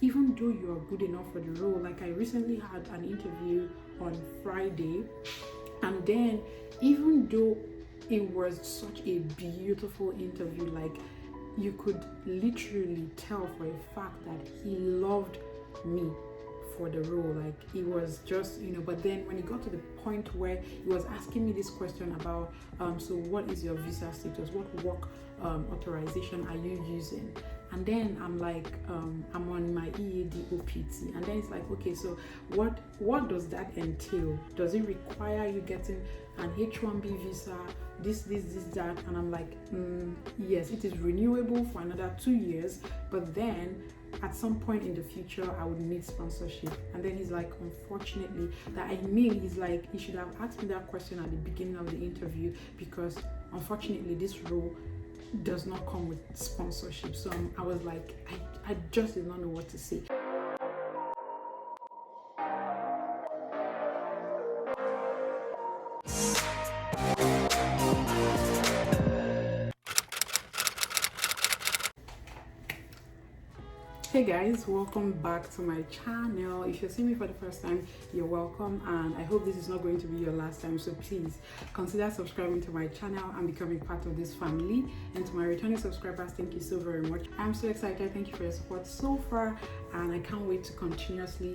even though you're good enough for the role. Like, I recently had an interview on Friday, and then even though it was such a beautiful interview, like, you could literally tell for a fact that he loved me for the role. Like, it was just, but then when it got to the point where he was asking me this question about so what is your visa status, what work authorization are you using, and then I'm like, I'm on my EAD OPT, and then it's like, okay, so what does that entail? Does it require you getting an H1B visa, this, that? And I'm like, yes, it is renewable for another 2 years, but then at some point in the future I would need sponsorship. And then he's like, unfortunately, he's like, he should have asked me that question at the beginning of the interview, because unfortunately this role does not come with sponsorship. So I was like, I just did not know what to say. Hey guys, welcome back to my channel. If you're seeing me for the first time, you're welcome, and I hope this is not going to be your last time, so please consider subscribing to my channel and becoming part of this family. And to my returning subscribers, thank you so very much. I'm so excited. Thank you for your support so far, and I can't wait to continuously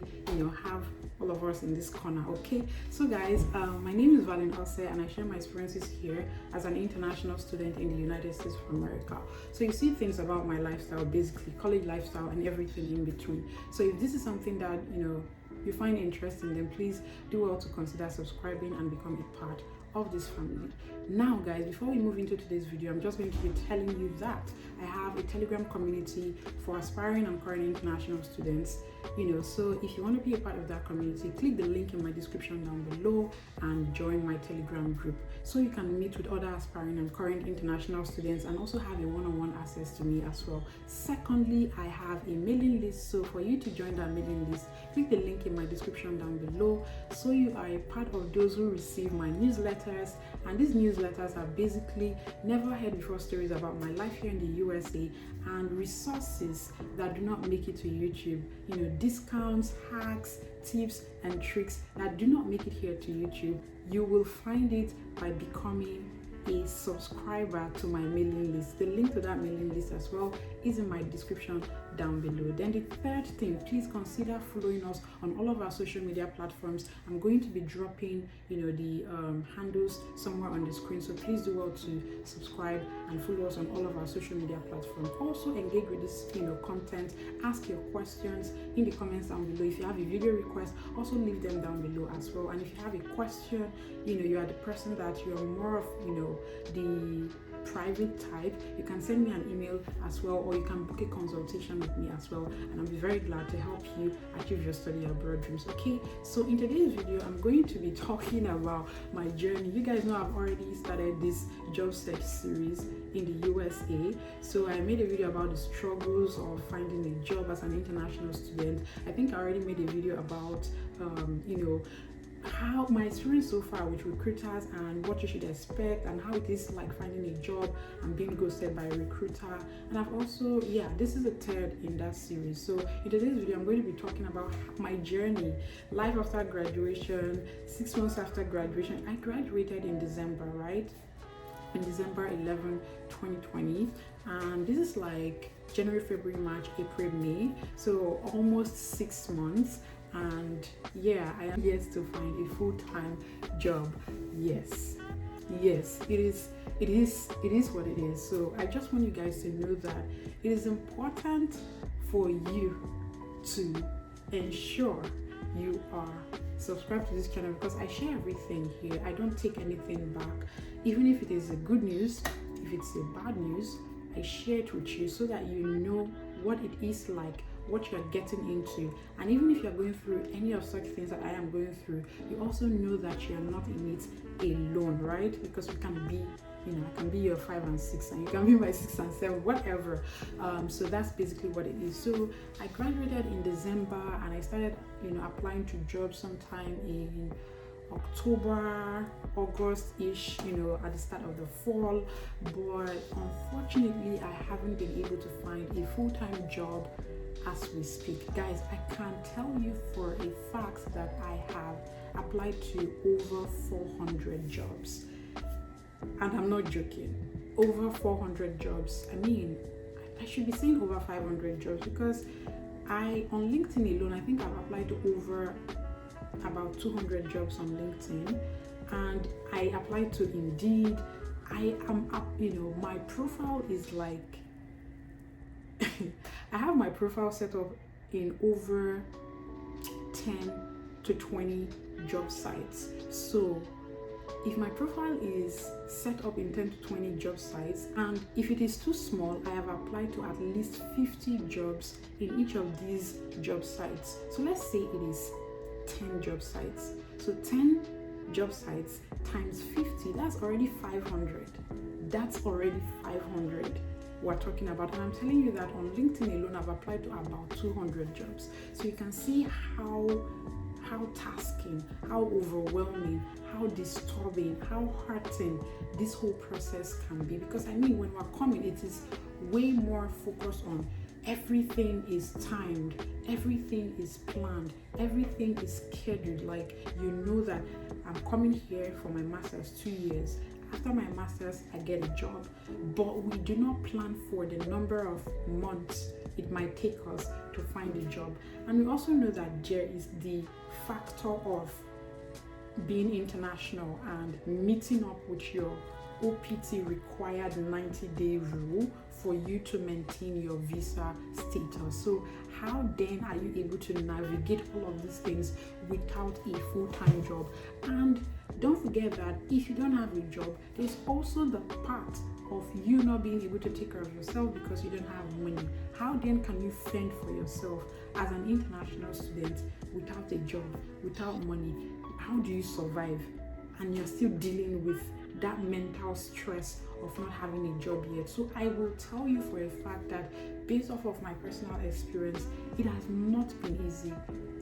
have all of us in this corner. Okay, so guys, my name is valeenovarah, and I share my experiences here as an international student in the United States of America. So you see things about my lifestyle, basically college lifestyle and everything in between. So if this is something that you find interesting, then please do well to consider subscribing and become a part of this family. Now guys, before we move into today's video, I'm just going to be telling you that I have a Telegram community for aspiring and current international students. So if you want to be a part of that community, click the link in my description down below and join my Telegram group, so you can meet with other aspiring and current international students and also have a one-on-one access to me as well. Secondly, I have a mailing list, so for you to join that mailing list, click the link in my description down below, so you are a part of those who receive my newsletters. And these newsletters are basically never heard before stories about my life here in the USA and resources that do not make it to YouTube, discounts, hacks, tips and tricks that do not make it here to YouTube. You will find it by becoming a subscriber to my mailing list. The link to that mailing list as well is in my description down below. Then the third thing, please consider following us on all of our social media platforms. I'm going to be dropping the handles somewhere on the screen, so please do well to subscribe and follow us on all of our social media platforms. Also engage with this content, ask your questions in the comments down below. If you have a video request, also leave them down below as well. And if you have a question, you are the person that you're more of the private type, you can send me an email as well, or you can book a consultation with me as well, and I'll be very glad to help you achieve your study abroad dreams. Okay, so in today's video, I'm going to be talking about my journey. You guys know I've already started this job search series in the USA. So I made a video about the struggles of finding a job as an international student. I think I already made a video about how my experience so far with recruiters and what you should expect, and how it is like finding a job and being ghosted by a recruiter. And I've also, this is the third in that series. So in today's video, I'm going to be talking about my journey, life after graduation, 6 months after graduation. I graduated in December, right? In December 11, 2020. And this is like January, February, March, April, May. So almost 6 months. And I am yet to find a full-time job. Yes, it is what it is. So I just want you guys to know that it is important for you to ensure you are subscribed to this channel, because I share everything here. I don't take anything back. Even if it is a good news, if it's a bad news, I share it with you so that you know what it is like, what you are getting into. And even if you're going through any of such things that I am going through, you also know that you're not in it alone, right? Because we can be, I can be your 5 and 6, and you can be my 6 and 7, whatever. So that's basically what it is. So I graduated in December, and I started, applying to jobs sometime in October, August-ish, at the start of the fall. But unfortunately, I haven't been able to find a full-time job as we speak. Guys, I can tell you for a fact that I have applied to over 400 jobs. And I'm not joking. Over 400 jobs. I mean, I should be saying over 500 jobs, because on LinkedIn alone, I think I've applied to over about 200 jobs on LinkedIn, and I applied to Indeed. I am up, my profile is like I have my profile set up in over 10 to 20 job sites. So if my profile is set up in 10 to 20 job sites, and if it is too small, I have applied to at least 50 jobs in each of these job sites. So let's say it is 10 job sites. So 10 job sites times 50, that's already 500. That's already 500 we're talking about. And I'm telling you that on LinkedIn alone, I've applied to about 200 jobs. So you can see how tasking, how overwhelming, how disturbing, how hurting this whole process can be. Because I mean, when we're coming, it is way more focused on everything is timed, everything is planned, everything is scheduled. Like, you know that I'm coming here for my master's 2 years. After my master's, I get a job, but we do not plan for the number of months it might take us to find a job. And we also know that there is the factor of being international and meeting up with your OPT required 90-day rule for you to maintain your visa status. So how then are you able to navigate all of these things without a full-time job? And don't forget that if you don't have a job, there's also the part of you not being able to take care of yourself because you don't have money. How then can you fend for yourself as an international student without a job, without money? How do you survive? And you're still dealing with that mental stress of not having a job yet. So I will tell you for a fact that based off of my personal experience, it has not been easy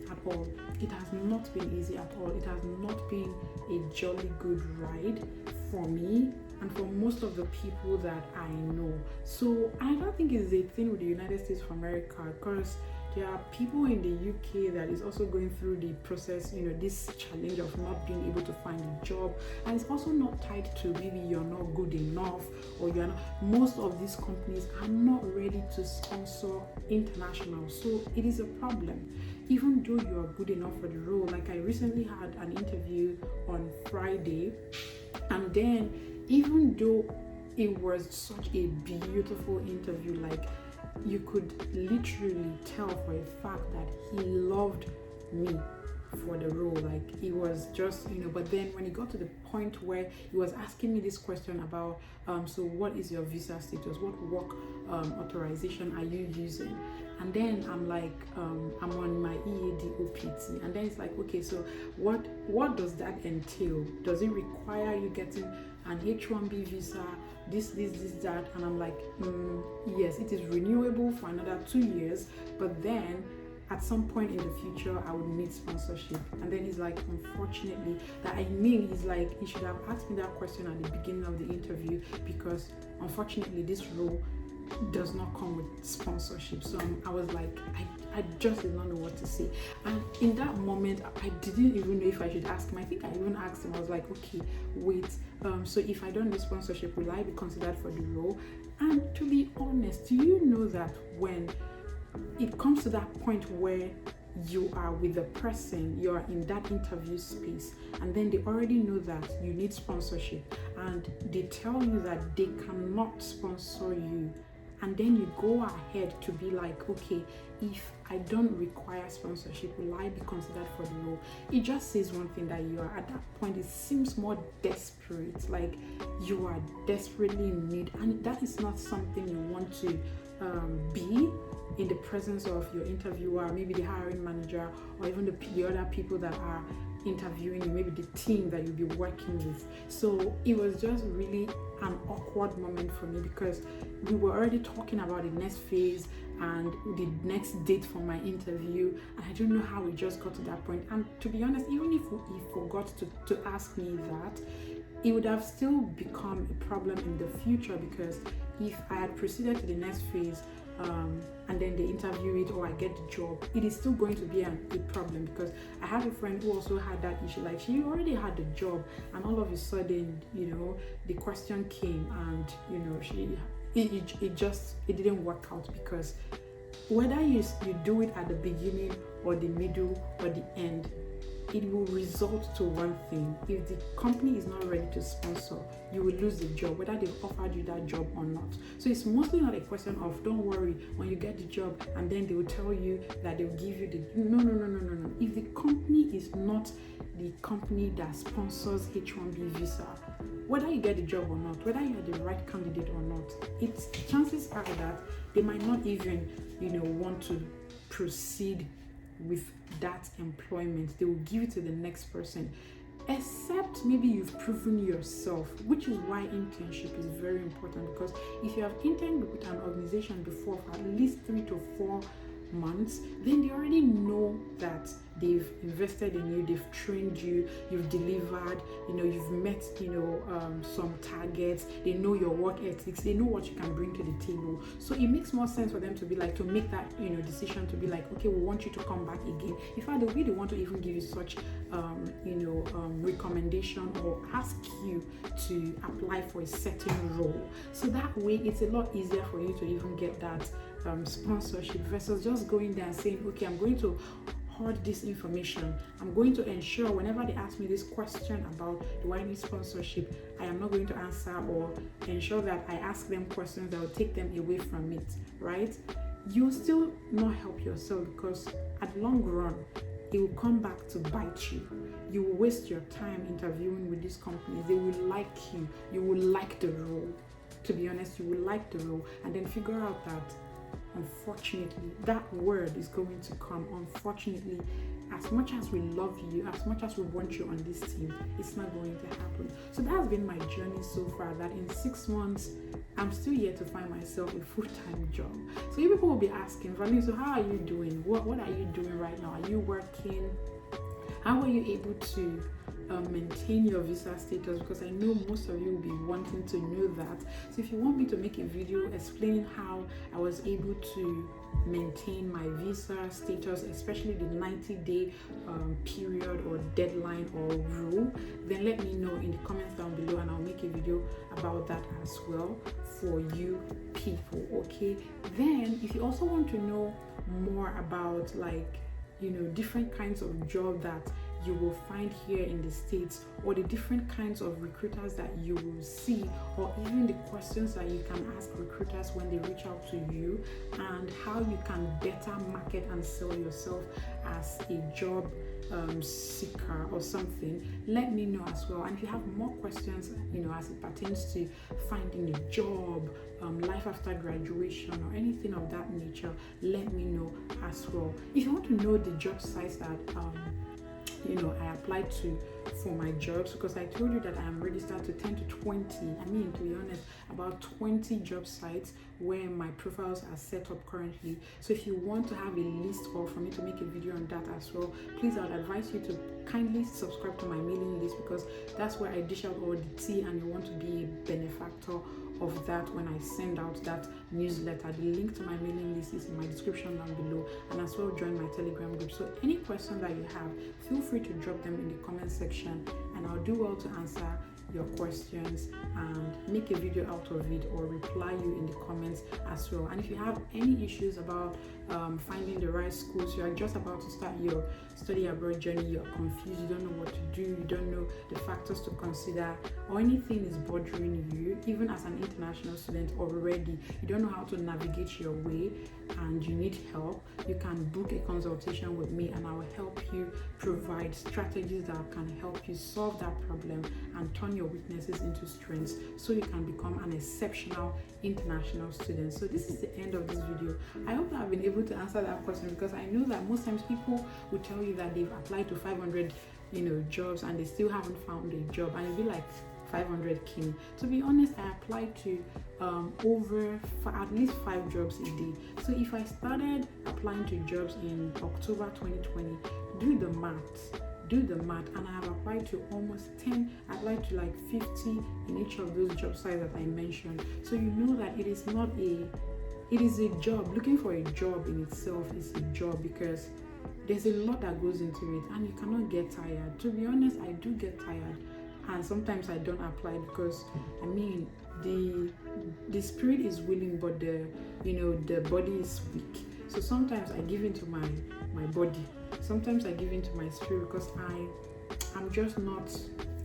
at all. It has not been easy at all. It has not been a jolly good ride for me and for most of the people that I know. So I don't think it's a thing with the United States of America, because there are people in the UK that is also going through the process, this challenge of not being able to find a job. And it's also not tied to maybe you're not good enough, or you're not. Most of these companies are not ready to sponsor international. So it is a problem. Even though you are good enough for the role, like I recently had an interview on Friday, and then even though it was such a beautiful interview, like you could literally tell for a fact that he loved me for the role. Like, it was just, but then when it got to the point where he was asking me this question about, so what is your visa status? What work authorization are you using? And then I'm like, I'm on my EAD OPT. And then it's like, okay, so what does that entail? Does it require you getting an H-1B visa, this, that? And I'm like, yes, it is renewable for another 2 years, but then at some point in the future, I would need sponsorship. And then he's like, unfortunately, he's like, he should have asked me that question at the beginning of the interview, because unfortunately, this role does not come with sponsorship. So I was like, I just did not know what to say. And in that moment, I didn't even know if I should ask him. I think I even asked him, I was like, okay, wait, so if I don't do sponsorship, will I be considered for the role? And to be honest, do you know that when it comes to that point where you are with the person, you are in that interview space, and then they already know that you need sponsorship, and they tell you that they cannot sponsor you, and then you go ahead to be like, okay, if I don't require sponsorship, will I be considered for the role? It just says one thing, that you are at that point, it seems more desperate, like you are desperately in need, and that is not something you want to be in the presence of your interviewer, maybe the hiring manager, or even the other people that are interviewing you, maybe the team that you'll be working with. So it was just really an awkward moment for me, because we were already talking about the next phase and the next date for my interview, and I don't know how we just got to that point. And to be honest, even if he forgot to ask me that, it would have still become a problem in the future, because if I had proceeded to the next phase and then they interview it, or I get the job, it is still going to be a problem, because I have a friend who also had that issue. Like, she already had the job, and all of a sudden, the question came, and it didn't work out, because whether you do it at the beginning or the middle or the end, it will result to one thing. If the company is not ready to sponsor, you will lose the job, whether they've offered you that job or not. So it's mostly not a question of, don't worry, when you get the job, and then they will tell you that they will give you the... No. If the company is not the company that sponsors H1B visa, whether you get the job or not, whether you're the right candidate or not, it's chances are that they might not even, want to proceed with that employment. They will give it to the next person, except maybe you've proven yourself, which is why internship is very important. Because if you have interned with an organization before for at least 3 to 4 months, then they already know that they've invested in you, they've trained you, you've delivered, you've met some targets, they know your work ethics, they know what you can bring to the table. So it makes more sense for them to be like, to make that decision, to be like, okay, we want you to come back again. In fact, they really want to even give you such recommendation, or ask you to apply for a certain role. So that way it's a lot easier for you to even get that sponsorship, versus just going there and saying, okay, I'm going to hoard this information. I'm going to ensure whenever they ask me this question about, do I need sponsorship, I am not going to answer, or ensure that I ask them questions that will take them away from it, right? You'll still not help yourself, because at long run, it will come back to bite you. You will waste your time interviewing with these companies. They will like you. You will like the role. To be honest, you will like the role, and then figure out that, unfortunately, that word is going to come. Unfortunately, as much as we love you, as much as we want you on this team, it's not going to happen. So that has been my journey so far, that in 6 months, I'm still yet to find myself a full-time job. So you people will be asking, Valerie, so how are you doing? What are you doing right now? Are you working? How are you able to maintain your visa status? Because I know most of you will be wanting to know that. So if you want me to make a video explaining how I was able to maintain my visa status, especially the 90-day period or deadline or rule, then let me know in the comments down below, and I'll make a video about that as well for you people. Okay, then if you also want to know more about different kinds of job that you will find here in the States, or the different kinds of recruiters that you will see, or even the questions that you can ask recruiters when they reach out to you, and how you can better market and sell yourself as a job seeker or something, let me know as well. And if you have more questions, as it pertains to finding a job, life after graduation, or anything of that nature, let me know as well. If you want to know the job sites that I applied to for my jobs, because I told you that I am registered to 10 to 20, to be honest, about 20 job sites where my profiles are set up currently. So if you want to have a list, or for me to make a video on that as well, please, I would advise you to kindly subscribe to my mailing list, because that's where I dish out all the tea, and you want to be a benefactor of that when I send out that newsletter. The link to my mailing list is in my description down below, and as well join my Telegram group. So any question that you have, feel free to drop them in the comment section, and I'll do well to answer your questions and make a video out of it, or reply you in the comments as well. And if you have any issues about finding the right schools, you are just about to start your study abroad journey, you're confused, you don't know what to do, you don't know the factors to consider, or anything is bothering you, even as an international student already, you don't know how to navigate your way and you need help, you can book a consultation with me, and I will help you provide strategies that can help you solve that problem and turn your weaknesses into strengths, so you can become an exceptional international student. So this is the end of this video. I hope that I've been able to answer that question, because I know that most times people will tell you that they've applied to 500 jobs and they still haven't found a job, and you'll be like, 500 king. To be honest, I applied to at least 5 jobs a day. So if I started applying to jobs in October 2020, do the math, and I have applied to almost 10. I applied to like 50 in each of those job sites that I mentioned. So you know that it is not a it is a job. Looking for a job in itself is a job, because there's a lot that goes into it and you cannot get tired. To be honest, I do get tired, and sometimes I don't apply because the spirit is willing, but the body is weak. So sometimes I give into my body, sometimes I give into my spirit, because I'm just not,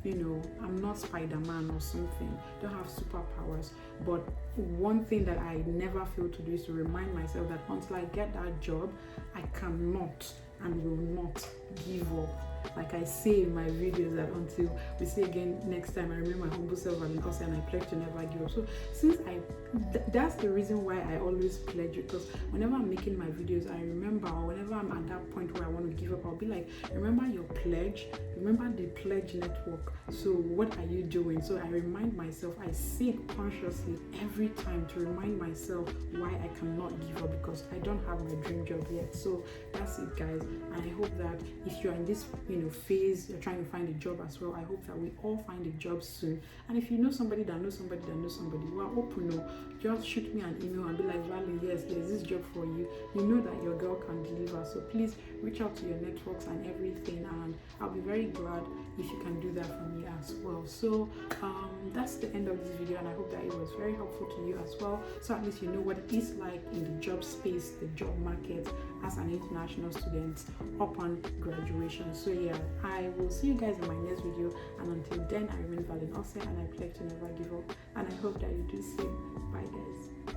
I'm not Spider-Man or something. Don't have superpowers. But one thing that I never fail to do is to remind myself that until I get that job, I cannot and will not give up. Like I say in my videos, that until we see again next time, I remain my humble self and I pledge to never give up. So since that's the reason why I always pledge, because whenever I'm making my videos, I remember, or whenever I'm at that point where I want to give up, I'll be like, remember your pledge, remember the pledge network. So what are you doing? So I remind myself, I say it consciously every time to remind myself why I cannot give up, because I don't have my dream job yet. So that's it, guys. And I hope that if you're in this phase, you're trying to find a job as well, I hope that we all find a job soon. And if you know somebody that knows somebody that knows somebody, we are open. Just shoot me an email and be like, Valley, yes, there's this job for you. You know that your girl can deliver. So please reach out to your networks and everything, and I'll be very glad if you can do that for me as well. So that's the end of this video, and I hope that it was very helpful to you as well. So at least you know what it is like in the job space, the job market, as an international student upon graduation. So yeah, I will see you guys in my next video, and until then, I remain valeenovarah and I pledge to never give up, and I hope that you do same. Bye guys.